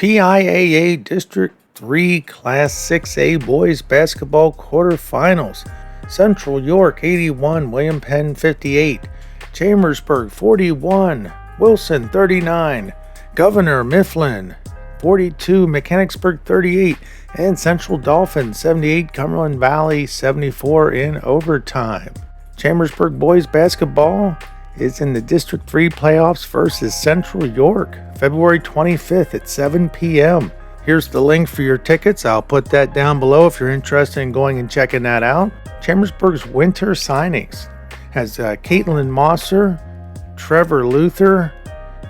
PIAA District 3 Class 6A Boys Basketball Quarterfinals. Central York 81, William Penn 58, Chambersburg 41, Wilson 39, Governor Mifflin 42, Mechanicsburg 38, and Central Dauphin 78, Cumberland Valley 74 in overtime. Chambersburg boys basketball is in the District 3 playoffs versus Central York, February 25th at 7 p.m. Here's the link for your tickets. I'll put that down below if you're interested in going and checking that out. Chambersburg's winter signings has Caitlin Mosser, Trevor Luther,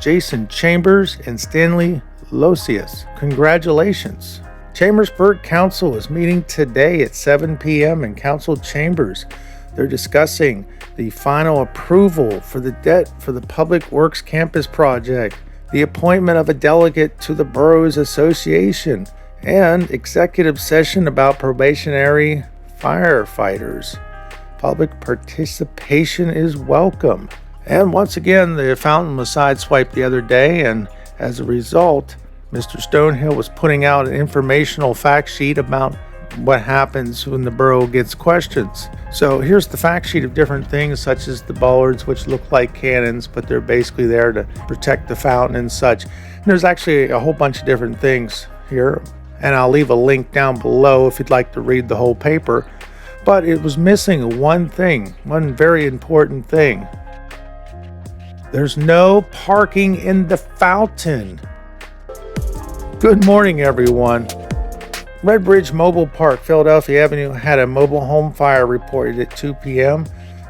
Jason Chambers, and Stanley Losius. Congratulations. Chambersburg Council is meeting today at 7 p.m. in Council Chambers. They're discussing the final approval for the debt for the Public Works Campus project, the appointment of a delegate to the Boroughs Association, and executive session about probationary firefighters. Public participation is welcome. And once again, the fountain was sideswiped the other day, and as a result, Mr. Stonehill was putting out an informational fact sheet about what happens when the borough gets questions. So here's the fact sheet of different things, such as the bollards, which look like cannons, but they're basically there to protect the fountain and such. And there's actually a whole bunch of different things here, and I'll leave a link down below if you'd like to read the whole paper. But it was missing one thing, one very important thing. There's no parking in the fountain. Good morning, everyone. Redbridge Mobile Park, Philadelphia Avenue, had a mobile home fire reported at 2 p.m.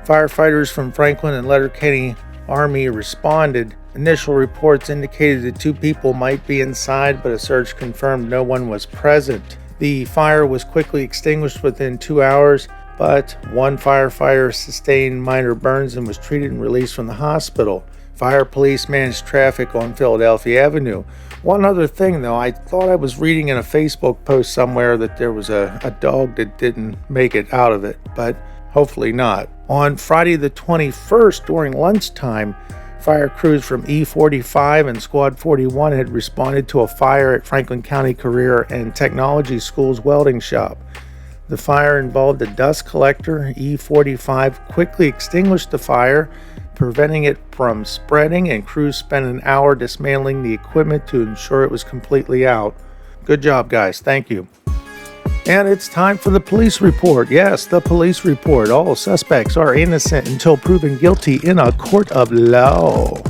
Firefighters from Franklin and Letterkenny Army responded. Initial reports indicated that 2 people might be inside, but a search confirmed no one was present. The fire was quickly extinguished within 2 hours, but one firefighter sustained minor burns and was treated and released from the hospital. Fire police managed traffic on Philadelphia Avenue. One other thing, though, I thought I was reading in a Facebook post somewhere that there was a dog that didn't make it out of it, but hopefully not. On Friday the 21st, during lunchtime, fire crews from E45 and Squad 41 had responded to a fire at Franklin County Career and Technology School's welding shop. The fire involved a dust collector. E45 quickly extinguished the fire, preventing it from spreading, and crews spent an hour dismantling the equipment to ensure it was completely out. Good job, guys. Thank you. And it's time for the police report. Yes, the police report. All suspects are innocent until proven guilty in a court of law.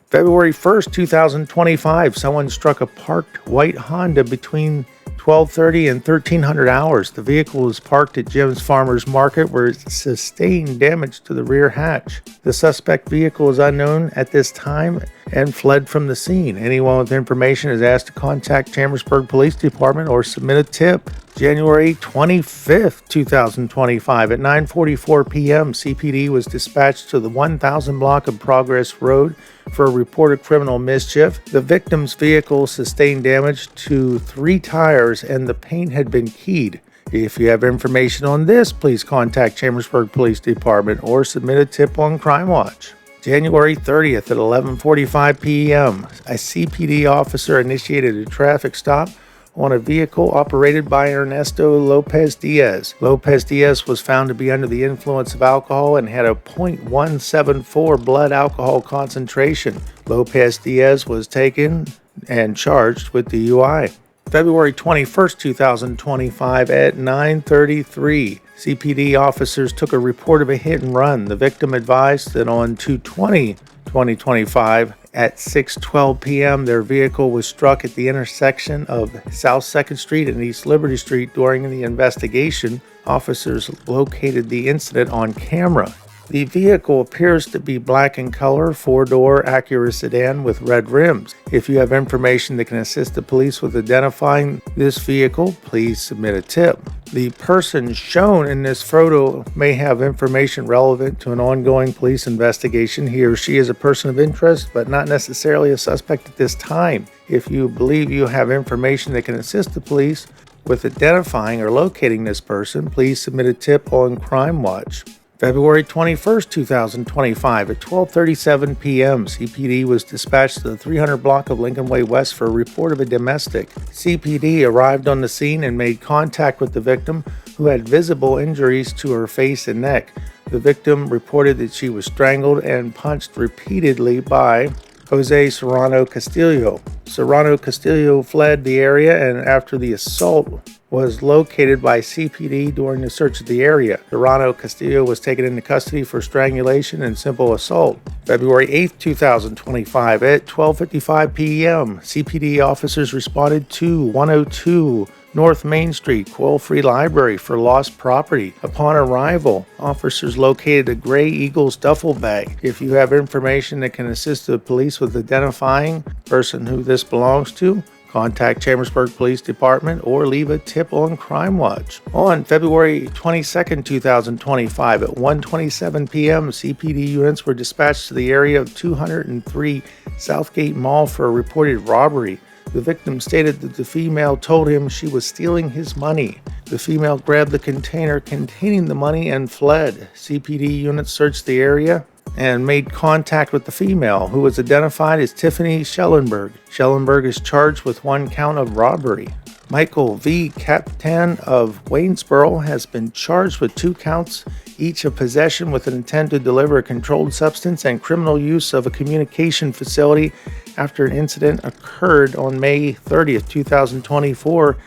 February 1st, 2025, someone struck a parked white Honda between 12:30 and 1300 hours. The vehicle was parked at Jim's Farmers Market, where it sustained damage to the rear hatch. The suspect vehicle is unknown at this time and fled from the scene. Anyone with information is asked to contact Chambersburg Police Department or submit a tip. January 25th, 2025, at 9:44 p.m., CPD was dispatched to the 1000 block of Progress Road for a report of criminal mischief. The victim's vehicle sustained damage to 3 tires and the paint had been keyed. If you have information on this, please contact Chambersburg Police Department or submit a tip on Crime Watch. January 30th at 11:45 p.m., a CPD officer initiated a traffic stop on a vehicle operated by Ernesto Lopez Diaz. Lopez Diaz was found to be under the influence of alcohol and had a .174 blood alcohol concentration. Lopez Diaz was taken and charged with DUI. February 21st, 2025 at 9:33, CPD officers took a report of a hit and run. The victim advised that on 2/20/2025 at 6:12 p.m. their vehicle was struck at the intersection of South 2nd Street and East Liberty Street. During the investigation, officers located the incident on camera. The vehicle appears to be black in color, 4-door Acura sedan with red rims. If you have information that can assist the police with identifying this vehicle, please submit a tip. The person shown in this photo may have information relevant to an ongoing police investigation. He or she is a person of interest, but not necessarily a suspect at this time. If you believe you have information that can assist the police with identifying or locating this person, please submit a tip on Crime Watch. February 21st, 2025 at 12:37 p.m., CPD was dispatched to the 300 block of Lincoln Way West for a report of a domestic. CPD arrived on the scene and made contact with the victim, who had visible injuries to her face and neck. The victim reported that she was strangled and punched repeatedly by Jose Serrano Castillo. Serrano Castillo fled the area, and after the assault was located by CPD during the search of the area. Serrano Castillo was taken into custody for strangulation and simple assault. February 8, 2025 at 12:55 p.m., CPD officers responded to 102 North Main Street, Quail Free Library for lost property. Upon arrival, officers located a Gray Eagles duffel bag. If you have information that can assist the police with identifying the person who this belongs to, contact Chambersburg Police Department or leave a tip on Crime Watch. On February 22, 2025 at 1:27 p.m., CPD units were dispatched to the area of 203 Southgate Mall for a reported robbery. The victim stated that the female told him she was stealing his money. The female grabbed the container containing the money and fled. CPD units searched the area and made contact with the female, who was identified as Tiffany Schellenberg. Schellenberg is charged with 1 count of robbery. Michael V. Captan of Waynesboro has been charged with 2 counts, each of possession with an intent to deliver a controlled substance and criminal use of a communication facility after an incident occurred on May 30, 2024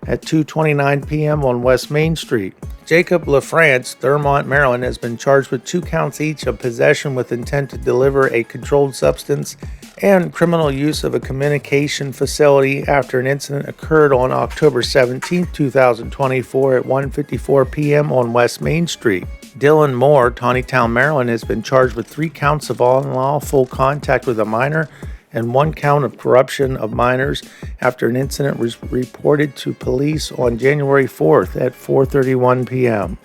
at 2:29 p.m. on West Main Street. Jacob LaFrance, Thurmont, Maryland, has been charged with 2 counts each of possession with intent to deliver a controlled substance and criminal use of a communication facility after an incident occurred on October 17, 2024 at 1:54 p.m. on West Main Street. Dylan Moore, Tawnytown, Maryland, has been charged with 3 counts of unlawful contact with a minor and 1 count of corruption of minors after an incident was reported to police on January 4th at 4:31 p.m.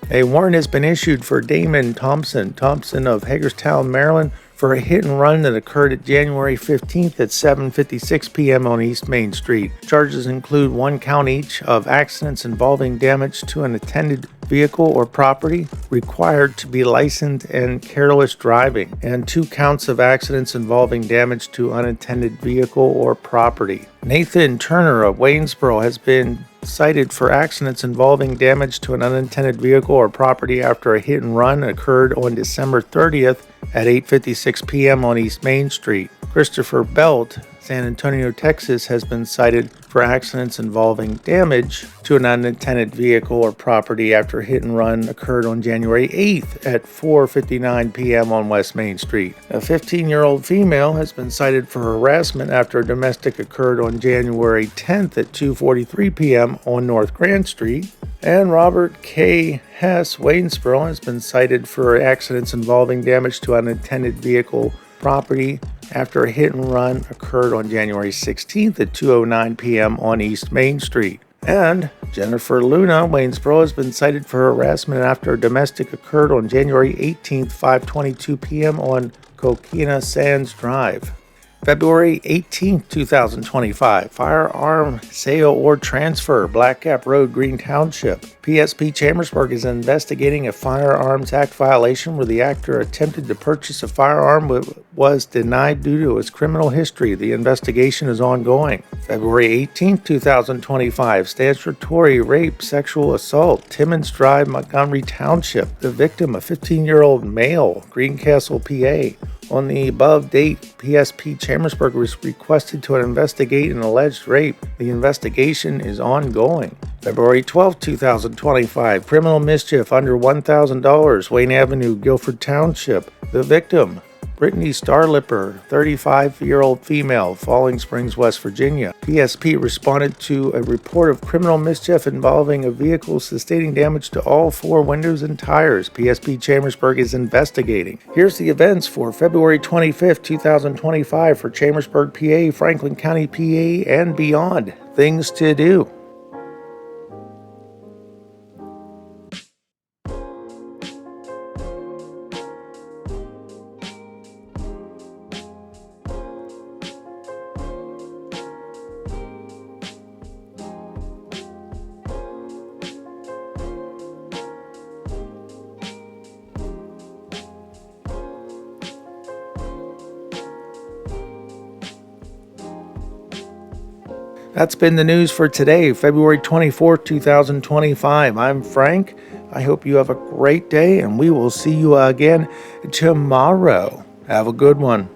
A warrant has been issued for Damon Thompson of Hagerstown, Maryland, for a hit and run that occurred at January 15th at 7:56 p.m. on East Main Street. Charges include 1 count each of accidents involving damage to an attended vehicle or property required to be licensed and careless driving, and 2 counts of accidents involving damage to unattended vehicle or property. Nathan Turner of Waynesboro has been cited for accidents involving damage to an unattended vehicle or property after a hit and run occurred on December 30th at 8:56 p.m. on East Main Street. Christopher Belt, San Antonio, Texas, has been cited for accidents involving damage to an unattended vehicle or property after a hit and run occurred on January 8th at 4:59 p.m. on West Main Street. A 15-year-old female has been cited for harassment after a domestic occurred on January 10th at 2:43 p.m. on North Grand Street. And Robert K. Hess, Waynesboro, has been cited for accidents involving damage to unattended vehicle property after a hit and run occurred on January 16th at 2:09 p.m. on East Main Street. And Jennifer Luna, Waynesboro, has been cited for harassment after a domestic occurred on January 18th, 5:22 p.m. on Coquina Sands Drive. February 18, 2025, firearm sale or transfer, Black Gap Road, Green Township. PSP Chambersburg is investigating a Firearms Act violation where the actor attempted to purchase a firearm but was denied due to his criminal history. The investigation is ongoing. February 18, 2025, statutory rape, sexual assault, Timmons Drive, Montgomery Township. The victim, a 15-year-old male, Greencastle, PA. On the above date, PSP Chambersburg was requested to investigate an alleged rape. The investigation is ongoing. February 12, 2025, criminal mischief under $1,000, Wayne Avenue, Guilford Township. The victim, Brittany Starlipper, 35-year-old female, Falling Springs, West Virginia. PSP responded to a report of criminal mischief involving a vehicle sustaining damage to all 4 windows and tires. PSP Chambersburg is investigating. Here's the events for February 25th, 2025 for Chambersburg, PA, Franklin County, PA, and beyond. Things to do. That's been the news for today, February 24th, 2025. I'm Frank. I hope you have a great day, and we will see you again tomorrow. Have a good one.